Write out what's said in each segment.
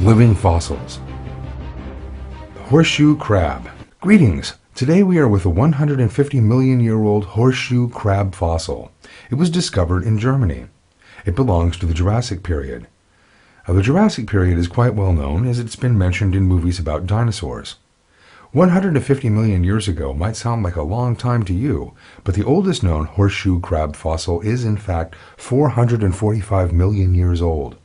Living fossils. The horseshoe crab. Greetings! Today we are with a 150 million year old horseshoe crab fossil. It was discovered in Germany. It belongs to the Jurassic period. The Jurassic period is quite well known as it's been mentioned in movies about dinosaurs. 150 million years ago might sound like a long time to you, but the oldest known horseshoe crab fossil is in fact 445 million years old.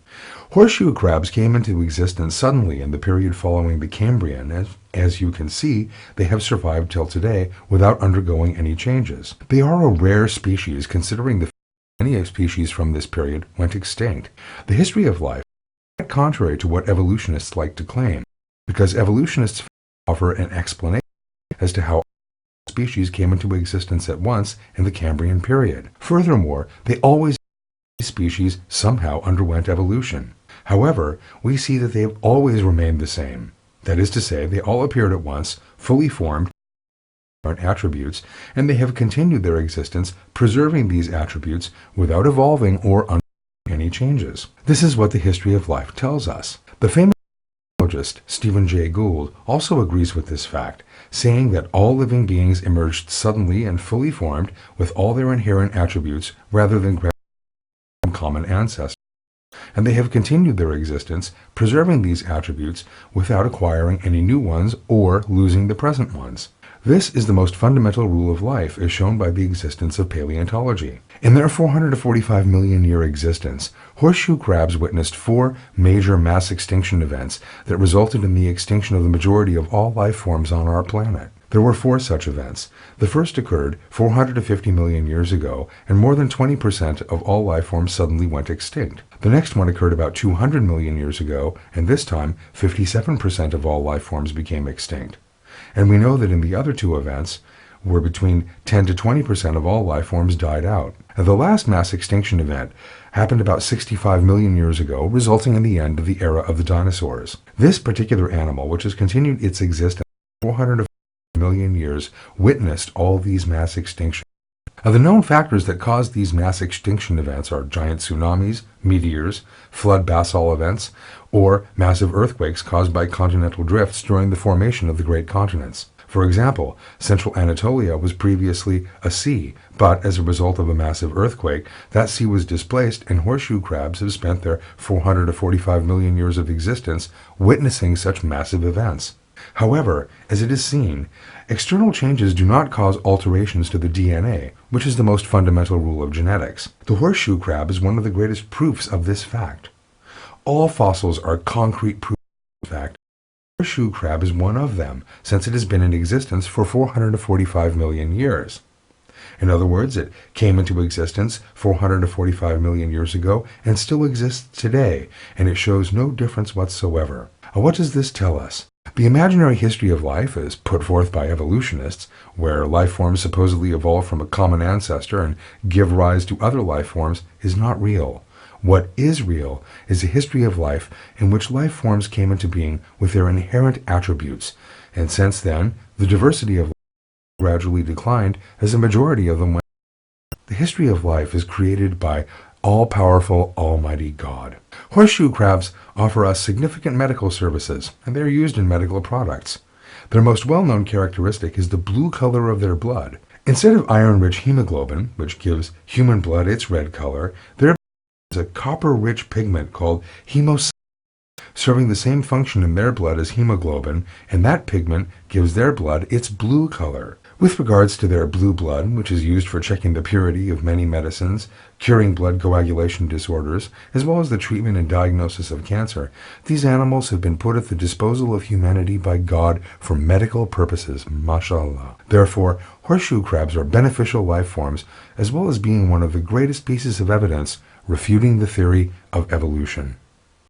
Horseshoe crabs came into existence suddenly in the period following the Cambrian. As you can see, they have survived till today without undergoing any changes. They are a rare species considering the many species from this period went extinct. The history of life is contrary to what evolutionists like to claim, because evolutionists offer an explanation as to how species came into existence at once in the Cambrian period. Furthermore, they always species somehow underwent evolution. However, we see that they have always remained the same. That is to say, they all appeared at once, fully formed, attributes, and they have continued their existence, preserving these attributes without evolving or undergoing any changes. This is what the history of life tells us. The famous paleontologist Stephen Jay Gould also agrees with this fact, saying that all living beings emerged suddenly and fully formed with all their inherent attributes rather than from common ancestors. And they have continued their existence, preserving these attributes without acquiring any new ones or losing the present ones. This is the most fundamental rule of life, as shown by the existence of paleontology. In their 445 million year existence, horseshoe crabs witnessed 4 major mass extinction events that resulted in the extinction of the majority of all life forms on our planet. There were 4 such events. The first occurred 450 million years ago, and more than 20% of all life forms suddenly went extinct. The next one occurred about 200 million years ago, and this time 57% of all life forms became extinct. And we know that in the other 2 events, where between 10 to 20% of all life forms died out. And the last mass extinction event happened about 65 million years ago, resulting in the end of the era of the dinosaurs. This particular animal, which has continued its existence for 450 million years, witnessed all these mass extinctions. The known factors that cause these mass extinction events are giant tsunamis, meteors, flood basalt events, or massive earthquakes caused by continental drifts during the formation of the great continents. For example, central Anatolia was previously a sea, but as a result of a massive earthquake, that sea was displaced, and horseshoe crabs have spent their 445 million years of existence witnessing such massive events. However, as it is seen, external changes do not cause alterations to the DNA, which is the most fundamental rule of genetics. The horseshoe crab is one of the greatest proofs of this fact. All fossils are concrete proofs of this fact. The horseshoe crab is one of them, since it has been in existence for 445 million years. In other words, it came into existence 445 million years ago and still exists today, and it shows no difference whatsoever. What does this tell us? The imaginary history of life, as put forth by evolutionists, where life forms supposedly evolve from a common ancestor and give rise to other life forms, is not real. What is real is a history of life in which life forms came into being with their inherent attributes, and since then, the diversity of life gradually declined as a majority of them went. The history of life is created by all-powerful, almighty God. Horseshoe crabs offer us significant medical services, and they are used in medical products. Their most well-known characteristic is the blue color of their blood. Instead of iron-rich hemoglobin, which gives human blood its red color, there is a copper-rich pigment called hemocysteine, serving the same function in their blood as hemoglobin, and that pigment gives their blood its blue color. With regards to their blue blood, which is used for checking the purity of many medicines, curing blood coagulation disorders, as well as the treatment and diagnosis of cancer, these animals have been put at the disposal of humanity by God for medical purposes, mashallah. Therefore, horseshoe crabs are beneficial life forms, as well as being one of the greatest pieces of evidence refuting the theory of evolution.